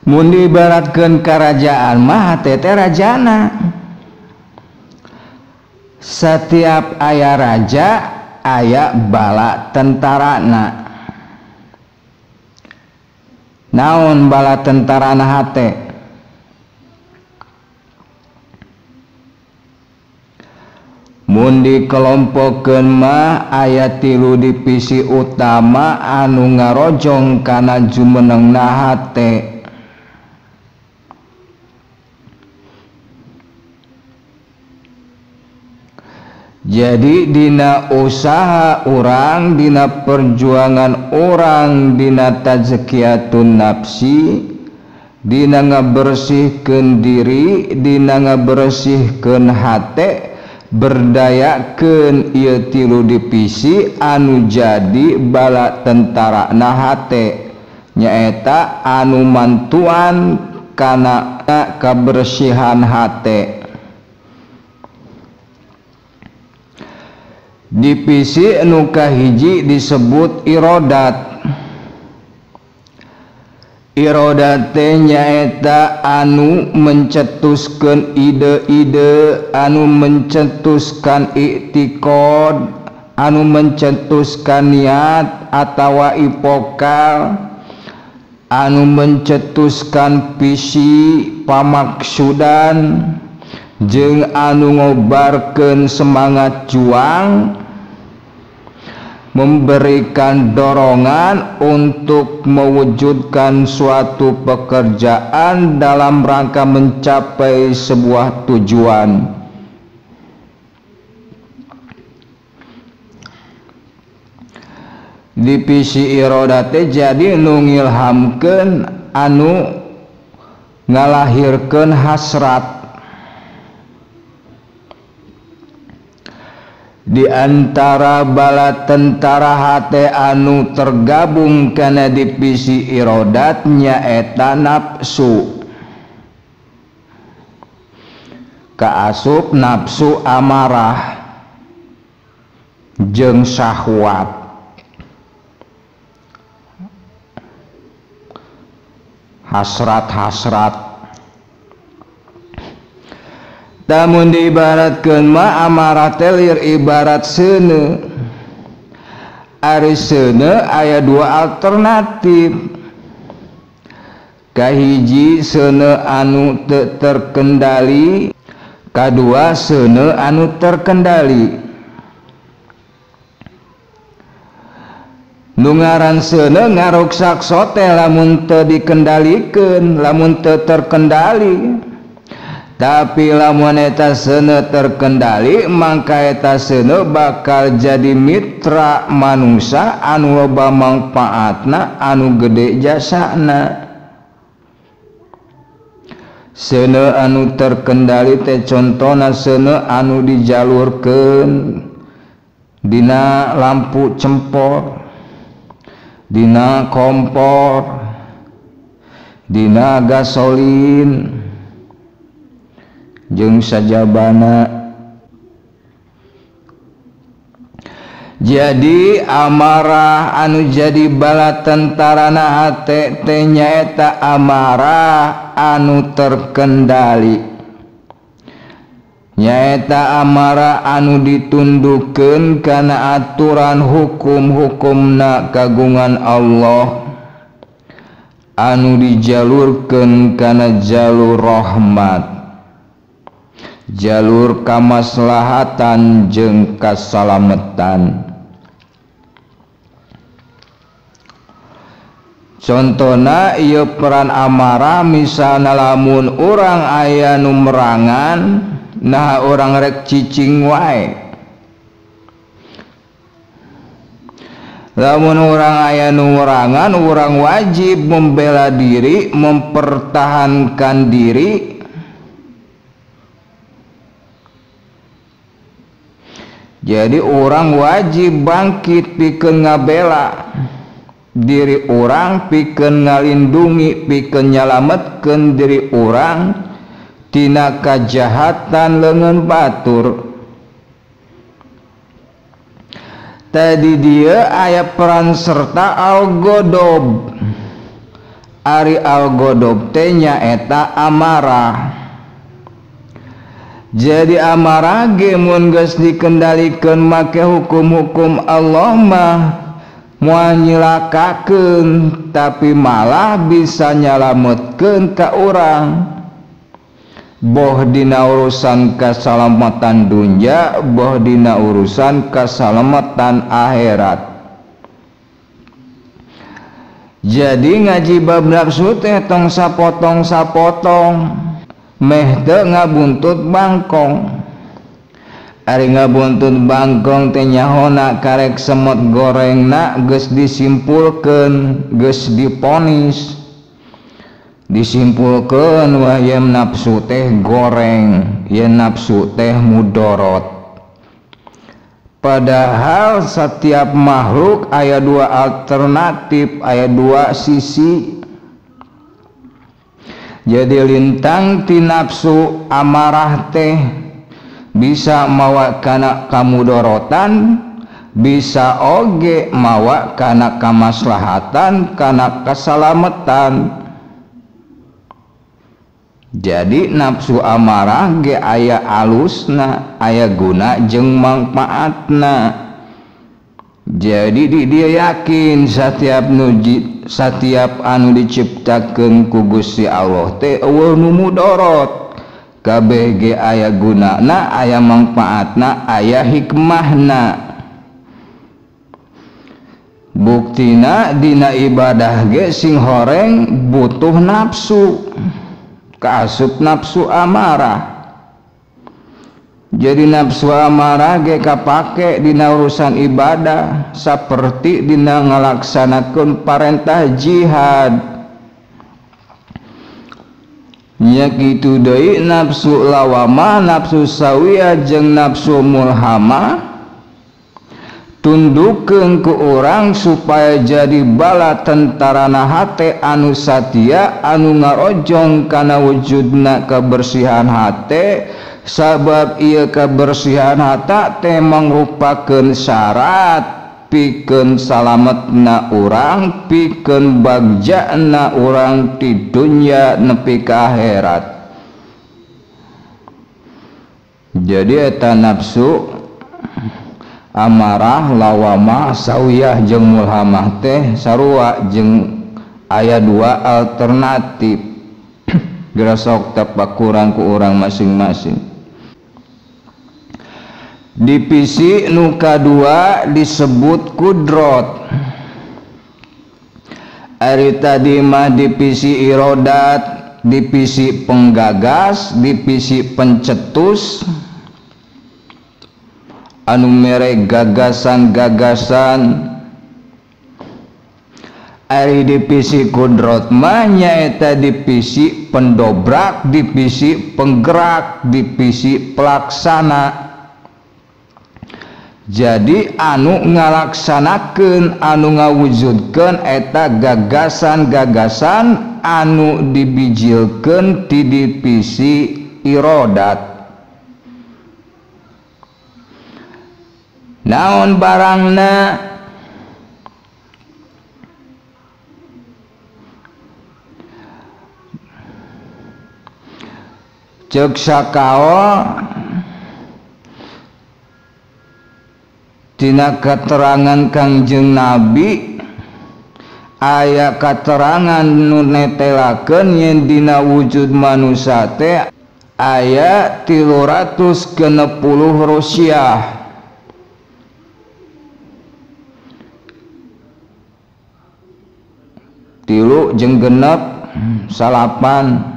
Mun diibaratkeun kerajaan mah hate teh rajana. Setiap aya raja aya bala tentarana. Naon bala tentarana hate? Mun dikelompokkeun mah aya 3 divisi utama anu ngarojong kana jumenengna hate. Jadi dina usaha urang, dina perjuangan urang, dina tazkiyatun nafsi, dina ngabersihkeun diri, dina ngabersihkeun hate, berdayakeun ieu 3 divisi anu jadi bala tentarana hate, nyaeta anu mantuan kana kabersihan hate. Divisi anu kahiji disebut irodat. Irodat teh nyaeta anu mencetuskeun ide-ide, anu mencetuskan i'tiqad, anu mencetuskan niat atawa ipokal, anu mencetuskan visi pamaksudan, jeung anu ngobarkeun semangat juang, memberikan dorongan untuk mewujudkan suatu pekerjaan dalam rangka mencapai sebuah tujuan. Divisi irodate jadi nu ngilhamkeun, anu ngalahirkeun hasrat. Di antara bala tentara hate anu tergabung kana divisi irodat nyaeta nafsu. Kaasup nafsu amarah jeung syahwat. Hasrat-hasrat. Namun diibaratkeun mah amarah teh lir ibarat seuneu. Ari seuneu aya 2 alternatif. Kahiji seuneu anu teu terkendali, kadua seuneu anu terkendali. Nu ngaran seuneu ngaruksak sote lamun teu dikendalikeun, lamun teu terkendali. Tapi lamun eta seuneu terkendali, mangka eta seuneu bakal jadi mitra manusia anu loba mangpaatna, anu gede jasana. Seuneu anu terkendali teh contona seuneu anu dijalurkeun dina lampu cempor, dina kompor, dina gasolin, jeung sajabana. Jadi amarah anu jadi bala tentarana hate teh nyaeta amarah anu terkendali, nyaeta amarah anu ditundukkeun kana aturan hukum-hukumna kagungan Allah, anu dijalurkeun kana jalur rahmat, jalur kamaslahatan jeung kasalametan. Contona ieu peran amarah, misalna lamun urang aya nu merangan, nah urang rek cicing wae. Lamun urang aya nu merangan, urang wajib membela diri, mempertahankan diri. Jadi orang wajib bangkit pikeun ngabela diri orang, pikeun ngalindungi, pikeun nyalametkeun diri orang tina kajahatan leungeun batur. Tadi dia aya peran serta al-godob. Ari al-ghadab teh nyaeta amarah. Jadi amarah ge mun geus dikendalikeun make hukum-hukum Allah mah moal nyilakakeun, tapi malah bisa nyalametkeun ka urang. Boh dina urusan kasalamatan dunya, boh dina urusan kasalamatan akhirat. Jadi ngaji bab nafsu teh tong sapotong-sapotong. Meh teu ngabuntut bangkong. Ari ngabuntut bangkong teh nyahona karek semut gorengna geus disimpulkeun, geus diponis. Disimpulkeun wah ye nafsu teh goreng, ye nafsu teh mudorot. Padahal setiap makhluk aya dua alternatif, aya dua sisi. Jadi lintang ti nafsu amarah teh bisa mawa kana kamudorotan, bisa oge mawa kana kamaslahatan, kana kasalamatan. Jadi nafsu amarah ge aya alusna, aya guna jeung mangpaatna. Jadi dia yakin setiap anu diciptakeun ku Gusti Allah teh eueuh nu mudorot. Kabeh ge aya gunana, aya mangpaatna, aya hikmahna. Buktina dina ibadah ge sing horeng butuh nafsu, kaasup nafsu amarah. Jadi nafsu amarah ge kapake dina urusan ibadah saperti dina ngalaksanakeun parentah jihad. Nya kitu deui nafsu lawamah, nafsu sawiyah jeung nafsu mulhamah tundukkeun ku urang supaya jadi bala tentarana hate anu satia, anu ngarojong kana wujudna kebersihan hate. Sabab ieu kebersihan hata teh mangrupakeun syarat pikeun salametna urang, pikeun bagjana urang ti dunya nepi ka akhirat. Jadi eta nafsu amarah, lawamah, sawiyah jeung mulhamah teh sarua jeung aya dua alternatif. Geura sok tapakuran ku urang masing-masing. Divisi nu kadua disebut kudrot. Ari tadi mah divisi irodat, divisi penggagas, divisi pencetus, anu mere gagasan-gagasan. Ari divisi kudrot mah nyaeta divisi pendobrak, divisi penggerak, divisi pelaksana. Jadi anu ngalaksanakeun, anu ngawujudkeun eta gagasan-gagasan anu dibijilkeun ti divisi irodat. Naon barangna? Ceuk sakao tina keterangan Kangjeng Nabi aya keterangan nu netelakeun yen dina wujud manusia teh aya 360 rusyah. Tilu jeung genep salapan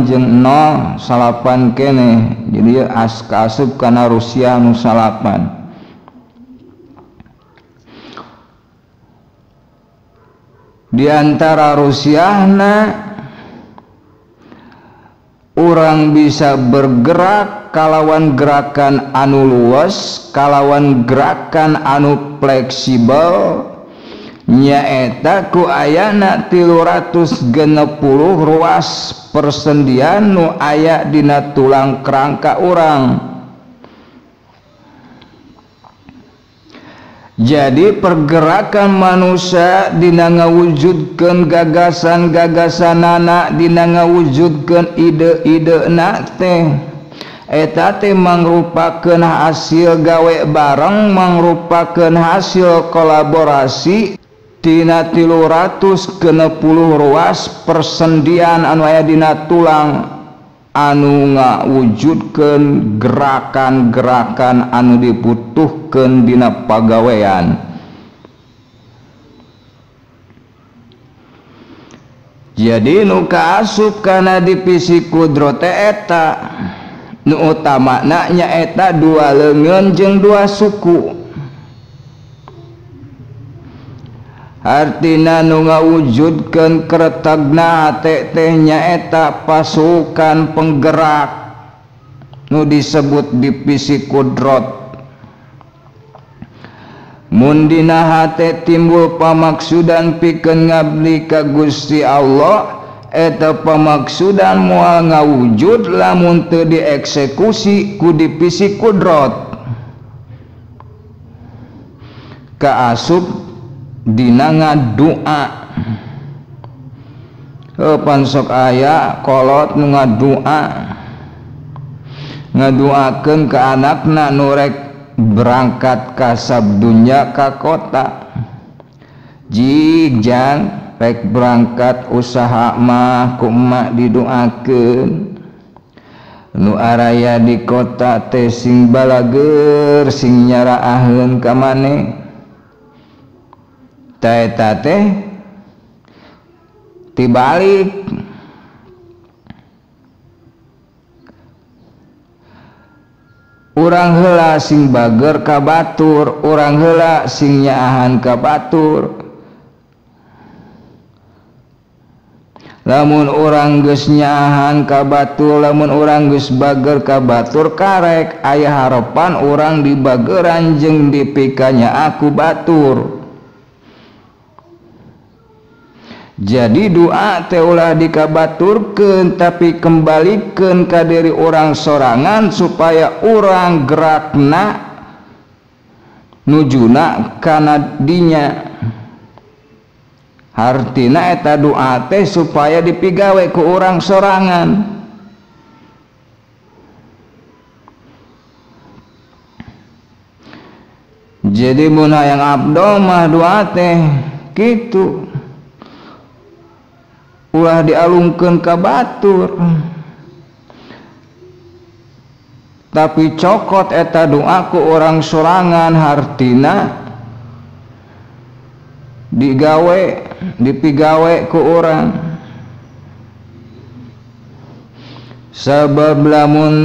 jeung 0 salapan kene. Jadi asup kana Rusia nu salapan. Di antara Rusiana urang bisa bergerak kalawan gerakan anu luas, kalawan gerakan anu fleksibel. Nyaeta ku ayana 360 ruas persendian nu aya dina tulang kerangka urang. Jadi pergerakan manusia dina ngawujudkeun gagasan-gagasan anak, dina ngawujudkeun ide-idena teh eta teh mangrupakeun hasil gawe bareng, mangrupakeun hasil kolaborasi tina 360 ruas persendian anu aya dina tulang anu ngawujudkeun gerakan-gerakan anu dibutuhkeun dina pagawean. Jadi nu kaasup kana divisi kudrot eta nu utamana nyaeta 2 leungeun jeung 2 suku. Artina nu ngawujudkeun keretagna hate teh nyaeta pasukan penggerak nu disebut divisi kudrot. Mun dina hate timbul pamaksudan pikeun ngabdi ka Gusti Allah, eta pamaksudan moal ngawujud lamun teu dieksekusi ku divisi kudrot. Kaasup dina ngadua pan sok aya kolot nu ngaduakeun ka anakna nu rek berangkat ka sabdunya ka kota. Jigjan rek berangkat usaha mah kumaha didoakeun nu araya di kota teh sing balager sing nyaraaheun ka maneh eta teh tibalik urang heula sing bager ka batur, urang heula sing nyaahan ka batur. Lamun urang geus nyaahan ka batur, lamun urang geus bager ka batur, karek aya harepan urang dibageran jeung dipikanya aku batur. Jadi doa teh ulah dikabaturkeun tapi kembalikeun ka diri orang sorangan supaya orang gerakna nujuna kana dinya. Hartina eta doa teh supaya dipigawe ku orang sorangan. Jadi mun hayang abdol mah doa teh kitu. Ulah dialungkeun ka batur tapi cokot eta doa ku orang sorangan, hartina dipigawe ku orang. Sabab lamun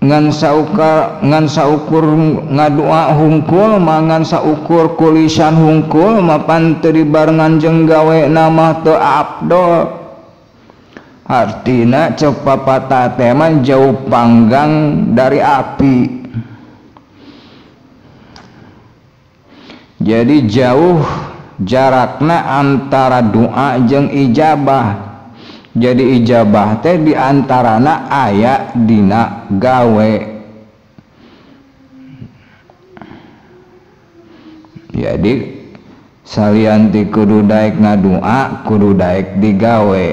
ngan saukur ngadoa hungkul mah ngan saukur kulisan hungkul mah pan teu dibarengan jeung gawe nama teu afdol. Artina ceuk papatah teh mah jauh panggang dari api. Jadi jauh jarakna antara doa jeung ijabah. Jadi ijabah teh diantarana aya dina gawe. Jadi salian ti kudu daek ngadua, kudu daek digawe.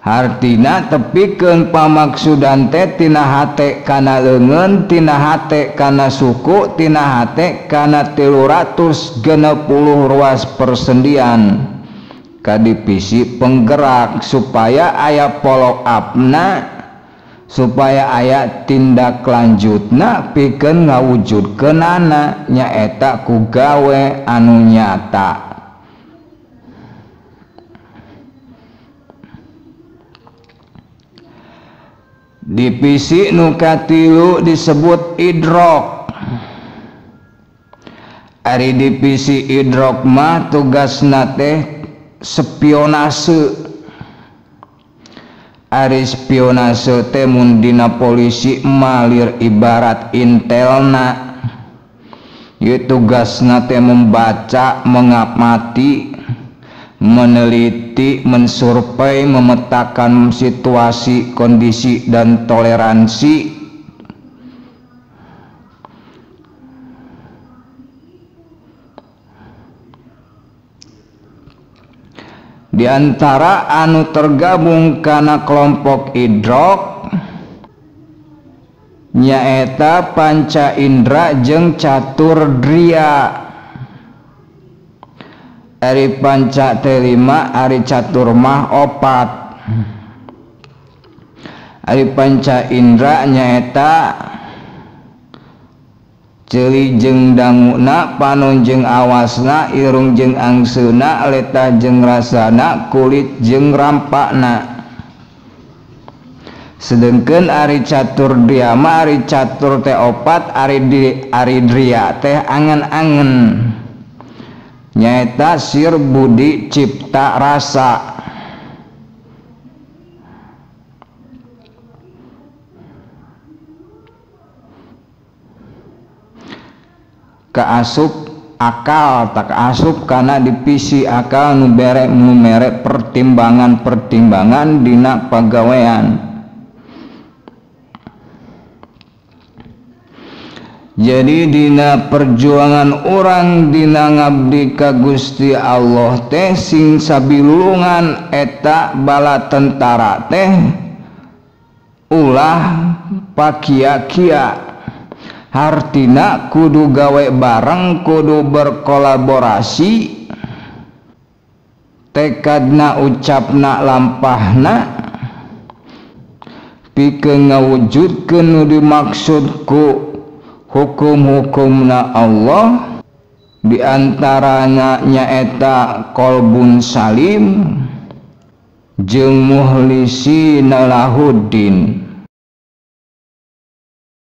Hartina tepikeun pamaksudan teh tina hate kana leungeun, tina hate kana suku, tina hate kana 360 ruas persendian ka divisi penggerak supaya aya follow upna, supaya aya tindak lanjutna pikeun ngawujudkeunana nyaeta ku gawe anu nyata. Divisi nu katilu disebut idrok. Ari divisi idrok mah tugasna teh spionase. Ari spionase teh mun dina polisi malir ibarat intelna. Ieu tugasna teh membaca, mengamati, meneliti, mensurvei, memetakan situasi, kondisi, dan toleransi. Di antara anu tergabung kana kelompok idrok nyaeta panca indra jeung catur dria. Ari panca teh 5, ari catur mah 4. Ari panca indra nyaeta ceuli jeung danguna, panon jeung awasna, irung jeung angseuna, letah jeung rasana, kulit jeung rampana. Sedengkeun ari catur dria mah ari catur teh 4, ari dria teh angen-angen. Nyaeta sir budi cipta rasa. Kaasup akal, tak asup karena divisi akal nu mere pertimbangan dina pagawean. Jadi dina perjuangan orang dina ngabdi ka Gusti Allah teh sing sabilulungan eta bala tentara teh ulah pakia-kia. Hartina kudu gawe bareng, kudu berkolaborasi, tekadna ucapna lampahna pikeun ngawujudkeun nu dimaksud ku hukum-hukumna Allah, diantaranya nyaeta qalbun salim jeung muhlisina lahuddin.